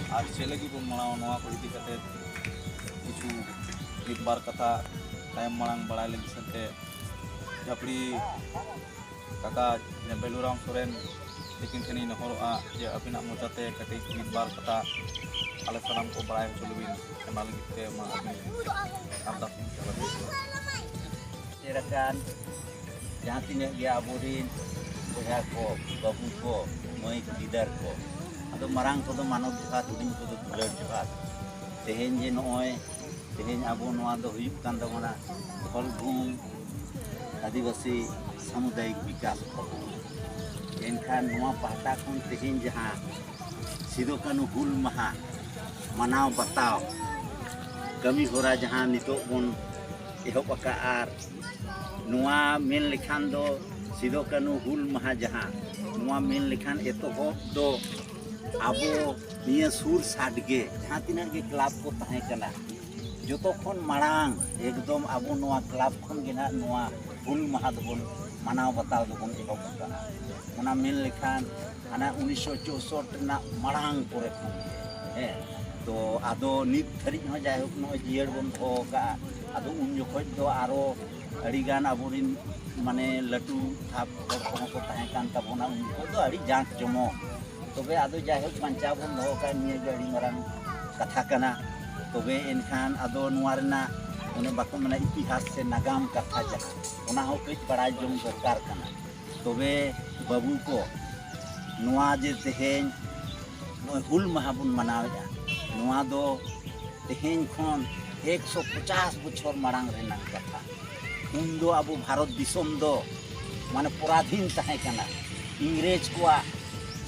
आज चले की बन मनाव नवा को इदी कते किछु एक बार कथा तायम मांग बड़ा लेन सते जपड़ी काका ने बेलुराम सोरेन लेकिन खनी नहरोआ जे अबिना मोचाते कते एक बार कथा आले सलाम को बड़ा चलुबिन केना लगिते मा अरदास Silakan jangan tindak dia aburin boya ko babu ko moi leader ko ado marang ko do manot jhat udin ko do bular jhat tehen je noy tehen abu noa do huyuk kan do mana holbum adivasi samudayik bikas ko enkhan noa pahta kon tehen jaha sido kanu hul maha manaw bataw kami hora jaha nitok bon ehok akaar Nua men lekhan do sido kanu hul maha jaha nua men lekhan etohop do abo niya sur sadge jaha tina ge club ko tahe kana joto khon marang ekdom abo nua club khon gena nua hul maha do bon manaw bataw do bon ehok ka ona men lekhan ana 1964 na marang pore khon to ado nit thari ho jai hok no jier bon ho ka ado un jokhoj do aro अड़ीगान आबोरिन माने लटू थाप को तहकान तबोना उनको तो अड़ी जांच जमो तबे आदो जाहे पंचा बन हो का निये गड़ी मरन कथा कना तबे इनखान आदो नुआरना उन्हें बाको मना इतिहास से नागाम कथा जा उना हो कई बड़ा जम दरकार कना तबे बाबू को नुआ जे तेहेन हुल महाबुन मनावेजा नुआ दो तेहेन खन 150 बछर मारांग रेना कथा उन दो अब भारत दिसोम दो माने पराधीन तहे कना इंग्रेज को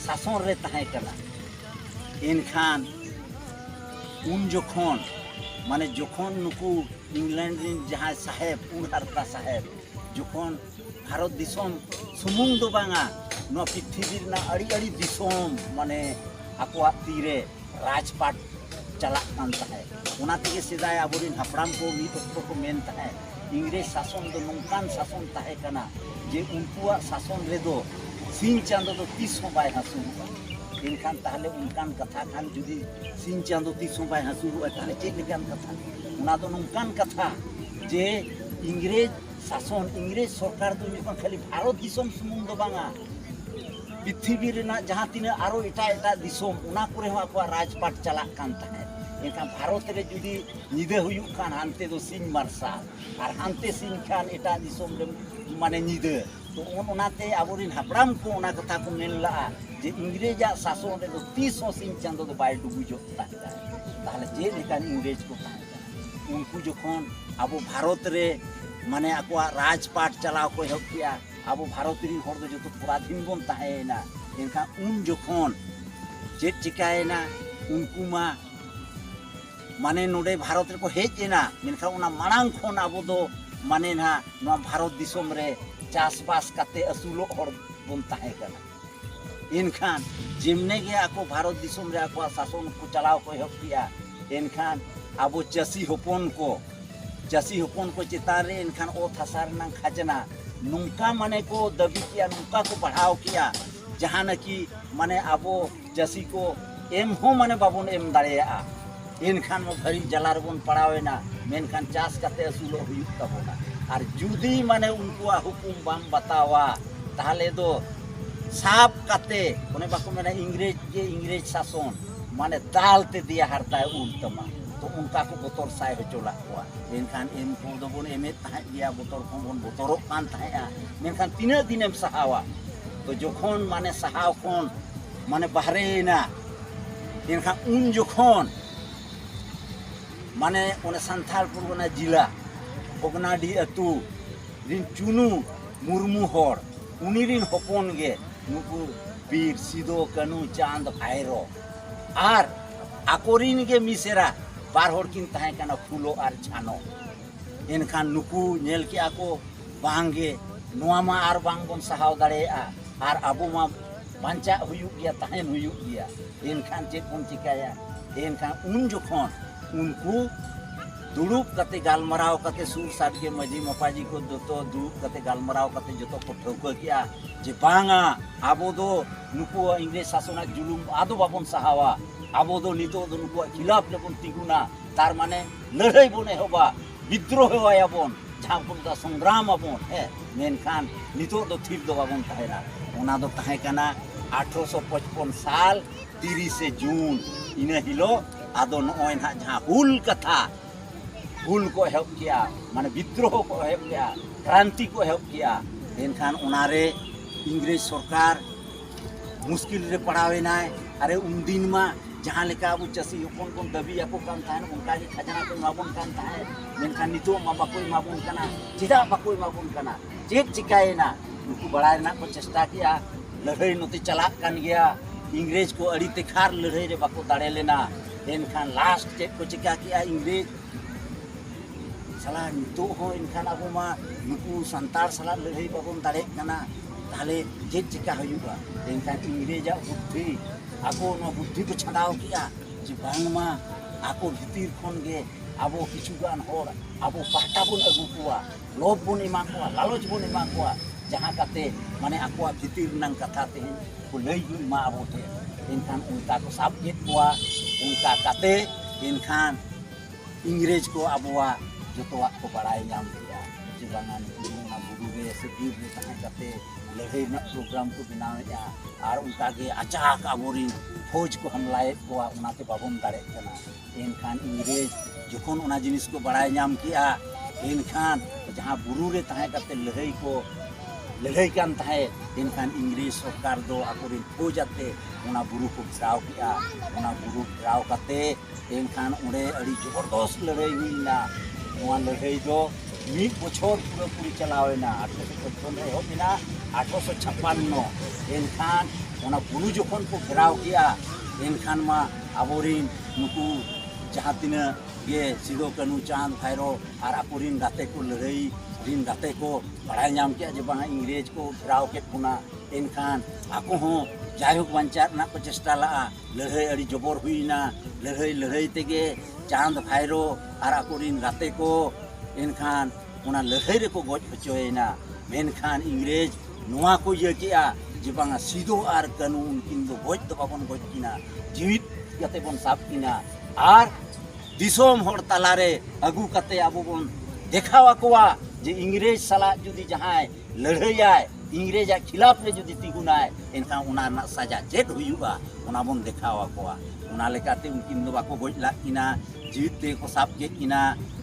शासन रे तहे कना इनखान उन जोखन माने जोखन नुकु इंग्लैंड रिन जहां साहेब उनहरता साहेब जोखन भारत दिसोम सुमुंग दो बांगा नो पृथ्वी ना अड़ी अड़ी दिसोम माने आकुआ तीरे राजपाट चला कान तहे उना तेगे सिदाय आबोरिन हपराम को मी तो को मेन तहे इंग्रेज शासन दो नौकान शासन तहे कना जे उनकुआ शासन रे दो सिंह चांदो दो 30 बाय हसु इनखान ताहले उनकान कथा खान जुदी सिंह चांदो 30 बाय हसु ताहले चेक लेकान कथा उना दो नौकान कथा जे इंग्रेज शासन इंग्रेज सरकार दो निकन खाली भारत दिसोम सुमुंग दो बांगा पृथ्वी रेना जहां तिना आरो एटा एटा दिसोम उना करे हो आकुआ राजपाट चला कान तहे इनका भारत रे जुदी निदे हुयुक खान हानते दो सिंह मार्शल और हानते सिंह खान एटा दिसोम रे माने निदे तो ओनाते आबोरिन हापराम को ओना कथा को मेनला जे इंग्रेजा शासन रे दो 30 सिंह चांदो दो बाय डुबुजो ताहले जे लेकान इंग्रेज को ताहे उनको जखन आबो भारत रे माने आकुआ राजपाट चलाव को हेब किया आबो भारत रे हर दो जतो पराधीन बन ताहेना इनका उन जखन जे चिकायना उनको मा माने नोडे भारत रे को हेजना मेनखा उना मांग खन आबो दो माने ना नो भारत दिसोम रे चासबास काते असुलो हर बन ताहे कना इनखान जिमने गे आको भारत दिसोम रे आको शासन को चलाव को हेब किया इनखान आबो चासी होपन को चेतान रे इनखान ओ थासार ना खजना नुंका माने को दबी किया नुंका को बढ़ाव किया जहां न कि माने आबो चासी को एम हो माने बाबुन एम दाड़ेया इनखान में भरी जलार बन पड़ावेना मेनखान चास काते असुलो हुयुक तबोना और जुदी माने उनको हुकुम बाम बतावा ताहले दो साफ काते ओने बाको मेना इंग्रेज शासन माने दालते दिया हरता है उल्टमा तो उनका को बोतल साय होचोला कोआ मेनखान एम को दो बन एमे ताहे दिया बोतल को बन बोतरो कान ताहेया मेनखान तीना दिनेम सहावा तो जोखन माने सहाव कोन माने बहरेना इनखान उन जोखन माने ओने संथाल पुरगना जिला बगनाडी अतु रिन चुनु मुर्मू हर उनी रिन हपन गे नुकु बीर सिदो कनु चांद भाईरो आर आकोरिन गे मिसेरा बार हर किन ताहे कना फुलो आर छानो इनखान नुकु नेल के आको बांगे नोआ मा आर बांग बन सहाव दाड़ेया आर आबो मा बांचा हुयुक गया ताहेन हुयुक गया इनखान चेक बन चिकाया इनखान उन जोखन उनको दुड़ूब कते गालमराव कते सुर साडगे मजी मपाजी को जोतो दुड़ूब कते गालमराव कते जोतो को ठौका किया जे बांगा आबो दो नुको इंग्रेज शासना जुलुम आदो बाबन सहावा आबो दो नितो दो नुको खिलाफ लेबन तिगुना तार माने लड़ाई बोन एहोबा विद्रोह होयाबन जहां बन दा संग्राम आबन है मेनखान नितो दो थिर दो बाबन ताहेना ओना दो ताहे कना 1855 साल 30 जून इना हिलो आदो नोय ना जहां हुल कथा हुल को हेल्प किया माने विद्रोह को हेल्प किया क्रांति को हेल्प किया एनखान उनारे इंग्रेज सरकार मुश्किल रे पड़ावेना अरे उन दिन मा जहां लेका अब चसी हपन कोन दबी ako kan tahan उनका के खजाना को माबन kan tahan मेनखान नितो मा बाको माबन कना चिदा बाको माबन कना चेक चिकाएना उनको बड़ाय ना को चेष्टा किया लड़ाई नोते चला कान गया इंग्रेज को अड़ी तेखार लड़ाई रे बाको दाड़े लेना एनखान लास्ट चेक को चिका किया इंग्रेज साला नितो हो इनखान अब मा नुकु संतार साला लड़ाई बाबन दाड़े कना ताले चेक चिका हुआ एनखान इंग्रेजा बुद्धि आको न बुद्धि को छड़ाव किया जे बांगमा आको भीतर खन गे आबो किछुगान होर आबो पाटा बन अगु कुआ लोभ बन एमा कुआ लालच बन एमा कुआ जहां काते माने आको भीतर नंग कथा ते को लई मा आबो थे इनखान उनका को साब केत कुआ उनका काते इनखान इंग्रेज को आबोआ जोतोआ को बड़ाई नाम दिया जे बांगान ना बुडू गे से बीर रे तहां काते लड़ाई ना प्रोग्राम को बनावेया और उनका के अचाक आबोरी फौज को हमलाए को उनाते बाबन दाड़े कना एनखान इंग्रेज जखन उना जिनिस को बड़ाई नाम किया एनखान जहां बुरू रे तहां काते लड़ाई कान थाहे एनखान इंग्रेज सरकार दो आकोरी फौज आते उना बुरू को घेराव किया उना बुरू घेराव काते एनखान उड़े अड़ी जबरदस्त लड़ाई हुईना उना लड़ाई दो मीट बछर पूरा पूरी चलावेना 1855 रे होबिना 1856 एनखान उना बुरू जखन को घेराव किया एनखान मा आबोरिन नुकु जहां तिना ये सिदो कानू चांद भैरो और आकोरिन गाते को लड़ाई रिन गाते को बड़ाई नाम किया जे बांगा इंग्रेज को घेराव के पुना एनखान आको हो जायक बंचार ना को चेष्टा ला लड़ाई अड़ी जबर हुईना लड़ाई तेगे चांद भैरो और आकोरिन गाते को एनखान उना लड़ाई रे को गज हचोयना मेनखान इंग्रेज नोआ को ये किया जे बांगा सिदो और कानू उनकिन दो गज तो बाबन गज किना जीवित कते बन साब किना और दिसोम होड़ तलारे अगु कते आबो बन देखावा कोआ जे इंग्रेज साला जुदी जहां लड़ाई इंग्रेज खिलाफ रे जुदी तिगुनाय एनखान उना ना सजा चेक हुयुआ उना बन देखावा कोआ उना लेकाते उनकिन दो बाको गज ला किना जीवित ते को साब के किना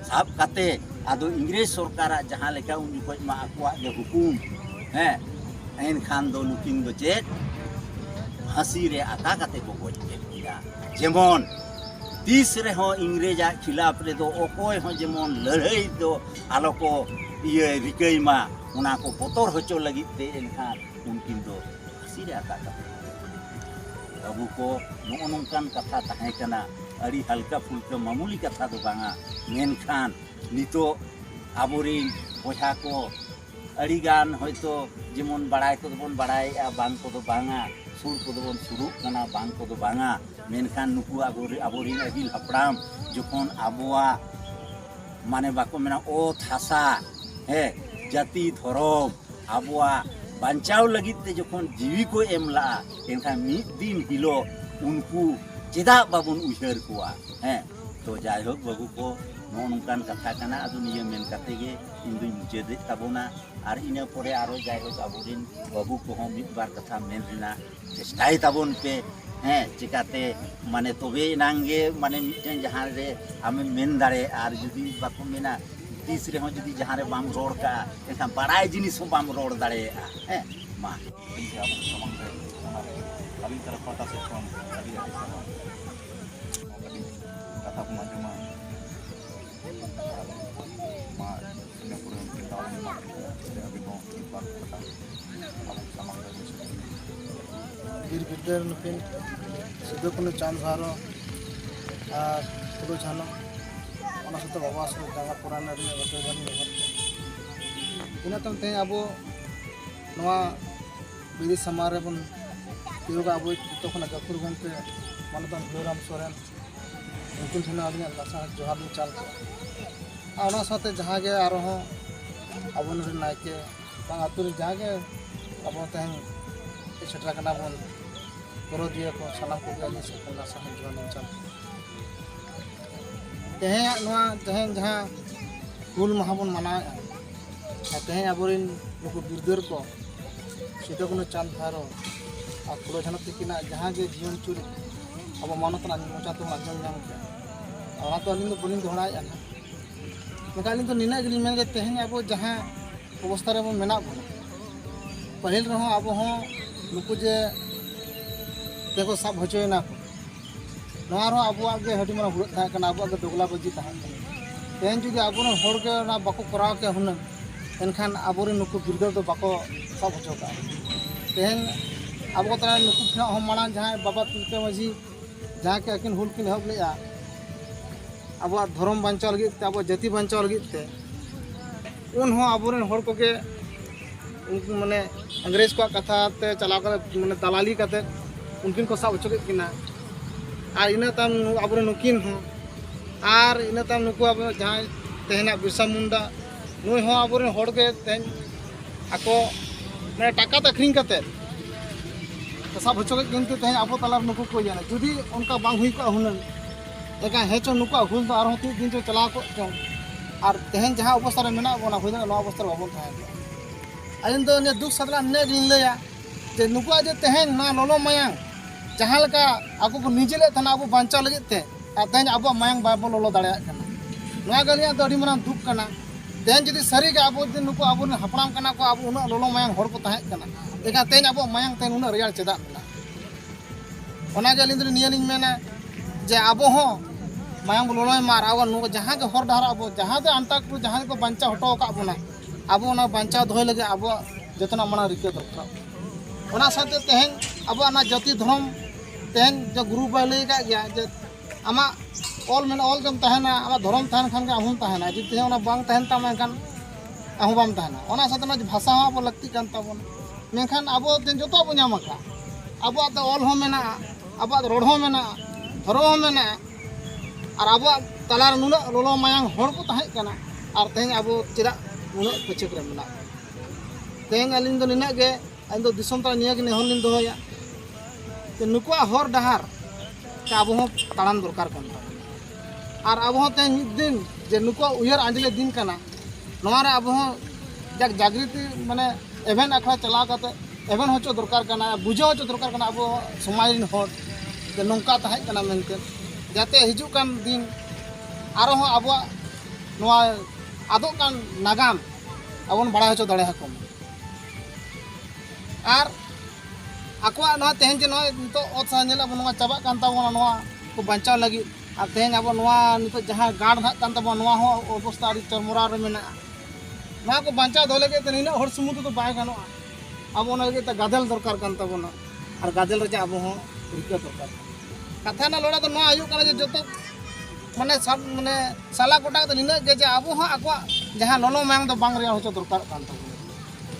साब काते आदो इंग्रेज सरकार जहां लेका उन जुकज मा आकुआ जे हुकुम हैं एनखान दो नुकिन दो चेक हसी रे आका काते को गज के किना जेमन तीस रे हो इंग्रेजा खिलाफ रे दो ओकोय हो जेमन लड़ाई दो आलो को ये रिकई मा उना को बोतर होचो लगी ते एनखान उनकिन दो हसी रे आका काते अबु को नोनोंकान कथा ताहे कना अड़ी हल्का फुल्का मामूली कथा दो बांगा मेनखान नितो आबोरिन बोझा को अड़ी गान होयतो जेमन बड़ाई को बन बड़ाई बांग को दो बांगा सुर को दो बन सुरु कना बांग को दो बांगा मेनखान नुकु आबोरिन अगिल हपड़ाम जखन आबोआ माने बाको मेना ओ थासा है जाति धरम आबोआ बांचाव लगित ते जखन जीवी को एमला एनखान मिद दिन हिलो उनको चेदा बाबन उहर कुआ हैं तो जायहोक बाबू को नोनकान कथा कना आदु निये मेन काते गे इंदु मुजेदे ताबोना और इना परे आरो जायहोक आबोरिन बाबू को हम मिद बार कथा मेन रिना चेष्टाई ताबोन पे हैं चिकाते माने तोबे नांगे माने मिटन जहां रे हमें मेन दाड़े और जुदी बाको मेना तीस रे हो जुदी जहां रे बाम रोड का एनखान बड़ाई जिनिस हो बाम रोड दाड़े हैं मा kami terkota sekon tadi dari sana kata pemajuma ma Singapura kita orang ma tidak bino kita kata kamu sama dari वीर विद्यार नुकिन सिद्धो कुनु चांद भारो और पुरो छानो ओना सतो बाबा सो जागा पुराना रे बते बनी रहत इना तम ते आबो नवा विदेश समारे बन योगा अब तो खना गफुर गंते मनतन भोराम सोरेन ᱩᱱᱠᱤᱱ ᱴᱷᱮᱱ ᱟᱹᱞᱤᱧᱟᱜ ᱞᱟᱥᱟᱲ ᱡᱚᱦᱟᱨ ᱞᱤᱧ ᱪᱟᱞ ᱠᱚᱜᱼᱟ ᱟᱨ ᱚᱱᱟ ᱥᱟᱶᱛᱮ ᱡᱟᱦᱟᱸ ᱜᱮ ᱟᱨᱦᱚᱸ ᱟᱵᱚ ᱨᱮᱱ ᱱᱟᱭᱠᱮ ᱵᱟᱝ ᱟᱹᱛᱩ ᱨᱮ ᱡᱟᱦᱟᱸ ᱜᱮ ᱟᱵᱚ ᱛᱮᱦᱮᱧ ᱥᱮᱴᱮᱨ ᱠᱟᱱᱟ ᱵᱚᱱ ᱯᱚᱨᱚᱫᱤᱭᱟᱹ ᱠᱚ ᱥᱟᱱᱟᱢ ᱠᱚᱜᱮ ᱟᱹᱞᱤᱧ ᱥᱮᱫ ᱠᱷᱚᱱ ᱞᱟᱥᱟᱲ ᱡᱚᱦᱟᱨ ᱞᱤᱧ ᱪᱟᱞ ᱠᱚᱜᱼᱟ ᱛᱮᱦᱮᱧᱟᱜ ᱱᱚᱣᱟ ᱛᱮᱦᱮᱧ ᱡᱟᱦᱟᱸ ᱦᱩᱞ ᱢᱟᱦᱟ ᱵᱚᱱ ᱢᱟᱱᱟᱣᱮᱫᱼᱟ ᱟᱨ ᱛᱮᱦᱮᱧ ᱟᱵᱚᱨᱮᱱ ᱱᱩᱠᱩ ᱵᱤᱨᱫᱟᱹᱨ ᱠᱚ ᱥᱤᱫᱩ ᱠᱟᱹᱱᱦᱩ ᱪᱟᱸᱫᱽ ᱵᱷᱟᱭᱨᱳ ᱟᱨ ᱯᱷᱩᱞᱳ ᱡᱷᱟᱱᱳ ᱛᱟᱹᱠᱤᱱᱟᱜ ᱡᱟᱦᱟᱸ ᱜᱮ ᱡᱤᱭᱚᱱ ᱪᱩᱨᱤᱛ ᱟᱵᱚ ᱢᱟᱱᱚᱛᱟᱱᱟᱜ ᱢᱚᱪᱟ ᱛᱮᱵᱚᱱ ᱟᱸᱡᱚᱢ ᱧᱟᱢ ᱠᱮᱜᱼᱟ ᱚᱱᱟ ᱫᱚ ᱟᱹᱞᱤᱧ ᱫᱚ ᱵᱟᱹᱞᱤᱧ ᱫᱚᱦᱲᱟᱭᱮᱫᱼᱟ ᱱᱟᱦᱟᱜ ᱢᱮᱱᱠᱷᱟᱱ ᱟᱹᱞᱤᱧ ᱫᱚ ᱱᱤᱱᱟᱹᱜ ᱜᱮᱞᱤᱧ ᱢᱮᱱ ᱜᱮ ᱛᱮᱦᱮᱧ ᱟᱵᱚ ᱡᱟᱦᱟᱸ ᱚᱵᱚᱥᱛᱷᱟ ᱨᱮᱵᱚᱱ ᱢᱮᱱᱟᱜ ᱵᱚᱱᱟ ᱯᱟᱹᱦᱤᱞ ᱨᱮᱦᱚᱸ ᱟᱵᱚ ᱦᱚᱸ ᱱᱩᱠᱩ ᱡᱮ ᱛᱮᱠᱚ ᱥᱟᱵ ᱦᱚᱪᱚᱭᱮᱱᱟ ᱠᱚ ᱱᱚᱣᱟ ᱨᱮᱦᱚᱸ ᱟᱵᱚᱣᱟᱜ ᱜᱮ ᱟᱹᱰᱤ ᱢᱟᱨᱟᱝ ᱦᱩᱲᱟᱹᱜ ᱛᱟᱦᱮᱸ ᱠᱟᱱᱟ ᱟᱵᱚᱣᱟᱜ ᱜᱮ ᱫᱚᱜᱽᱞᱟ ᱵᱟᱹᱡᱤ ᱛᱟᱦᱮᱸ ᱠᱟᱱᱟ ᱛᱮᱦᱮᱧ ᱡᱩᱫᱤ ᱟᱵᱚᱨᱮᱱ ᱦᱚᱲ ᱜᱮ ᱚᱱᱟ ᱵᱟᱠᱚ ᱠᱚᱨᱟᱣ ᱠᱮᱭᱟ ᱦᱩᱱᱟᱹᱝ एनखान आबोरे नुकु बिरदार दो बाको सब होचो का तेहन आबो तना नुकु खना हम माना जहां बाबा तिलका माझी जहां के अकिन हुल किन हब लेया आबो धर्म बांचाव लगी ते आबो जाति बांचाव लगी ते उन हो आबोरे हर को के माने अंग्रेज को कथा ते चला कर माने दलाली करते उनकिन को सब होचो किना आर इना तम आबोरे नुकिन हो आर इना तम नुकु आबो जहां तेहना बिरसा मुंडा नुई हो आबोरे हर के तेन आको माने टाका तखरिंग करते सब होचो किनते तेहन आबो तलार नुकु को जाना जुदी उनका बांग हुई को हुनन एका हेचो नुकु हुल तो आरो ती दिन जो चला को और तेहन जहां अवस्था रे मेना बोना हुई ना अवस्था रे बाबन थाय आलिन दो ने दुख सदला ने दिन लेया जे नुकु जे तेहन ना लोलो मायांग जहां लका आको को निजेले थाना आबो बांचा लगित ते तेहन आबो मायांग बाबो लोलो दाड़या कना नोआ गलिया दो अडी मारां दुख कना तेहन जदि सरी के आबो दिन नुकु आबो हपड़ाम कना को आबो उना लोलो मायांग हर को ताहे कना एका तेहन आबो मायांग तेहन उना रियाल चेदा मेना ओना गे अलिन दो निया लिन मेना जे आबो हो मायांग लोलोय मार आबो नुकु जहां के हर डहार आबो जहां दे अंता को जहां को बांचा हटो का बोना आबो ना बांचा दोय लगे आबो जतना मना रिके दरकार ओना साथे तेहन आबो ना जाति धर्म तेहन जो गुरु बाले का गया जे आमा ऑल में ऑल जम तहना आमा धर्म तहन खान के आहुन तहना जे तेहन ओना बांग तहन ता मेखान आहु बाम तहना ओना साथे ना भाषा हो आबो लगती कान ताबोन मेखान आबो तेन जतो बो ᱧᱟᱢ aka आबो तो ऑल हो मेना आबो रोड हो मेना धर्म हो मेना और आबो तलार नुना लोलो मायांग हर को ताहे कना और तेहन आबो चिरा नुना पछक रे मेना तेहन अलिन दो निना गे इन दो दिसम ता निया गे नेहर लिन दोया ते नुकुआ हर डहार ते आबो हो ताड़ाम दरकार कन और आबो हो तेहन मिद दिन जे नुकुआ उयर आंजले दिन कना नोआ रे आबो हो जग जागृति माने एवेन अखड़ा चला काते एवेन होचो दरकार कना बुझो होचो दरकार कना आबो समाज रिन हर जे नोंका ताहे कना मेनते जाते हिजु कान दिन आरो हो आबो नोआ आदो कान नागाम आबोन बड़ा होचो दड़े हकम और आकुआ नोआ तेहन जे नोआ नितो ओत सानेला नोआ चाबा कान ताबोना नोआ को बंचाव लगी और तेहन आबो नोआ नितो जहां गाड़ ना कान ताबो नोआ हो अवस्था आदि चरमोरा रे मेना नोआ को बंचाव दो लगे त निना हर सुमुद तो बाय गानो आबो ना लगे त गादल दरकार कान ताबोना और गादल रे आबो हो रिका दरकार कथा ना लोड़ा तो नोआ आयु काना जे जतो माने सब माने साला गोटा तो निना जे आबो हो आकुआ जहां लोलो मांग तो बांग रे होचो दरकार कान ताबो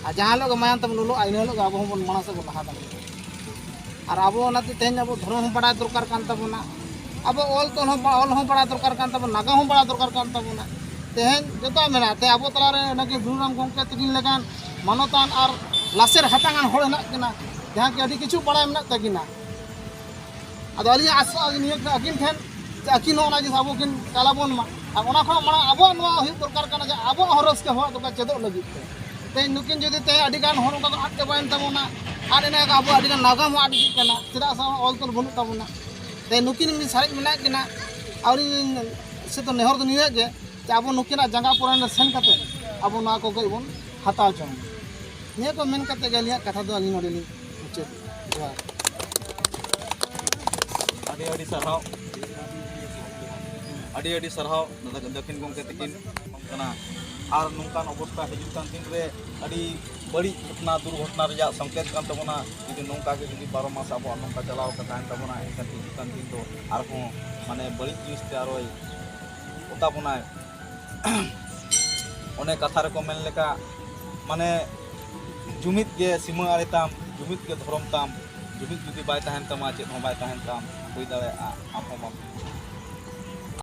आ जहां लोग मायां तम लोलो आइनो लोग आबो बन मानस को लहा दा और आबो नाते तेन आबो धर्म हो बड़ा दरकार कान ताबोना आबो ऑल तो ऑल हो बड़ा दरकार कान ताबो नागा हो बड़ा दरकार कान ताबोना तेहन जतो मेना ते आबो तला रे नके गुरुराम गोंके तिगिन लगान मानतान और लासेर हटांगान होड़ ना किना जहां के अडी किछु बड़ा मेना तगिना आदो अली आसो निया अकिन ठेन जे अकिन होना जे आबो किन कालाबोन मा आ ओना खो माना आबो नवा हुई दरकार काना जे आबो हरस के हो तो चेदो लगी ते नुकिन जदि ते अडिगान हर उनका आट के बाइन तबोना आर एना का आबो अडिगान नागाम आट गी कना चेदा सा ऑल तो बनु तबोना ते नुकिन मी सारे मिना किना आउरी से तो नेहर दुनिया के आबो नुकिना जंगा पुरान सेन कते आबो ना को गइबोन हता चम ने को मेन कते गलिया कथा दो अली नोडेली उचे जोहार अडी सरहाव दक्षिण गोंके तकिन कना और नौकान अवस्था हिजुकान दिन रे अड़ी बड़ी घटना दुर्घटना रिया संकेत कान तबोना जदि नौका के जदि 12 मास आबो नौका चलाव का तान तबोना एकान हिजुकान दिन तो आर हो माने बड़ी चीज ते आरोय ओता बोना ओने कथा रे को मेन लेका माने जुमित के सीमा आरे ताम जुमित के धर्म ताम जुमित जदि बाय ताहन तमा चेत हो बाय ताहन ताम होई दावे आ आपो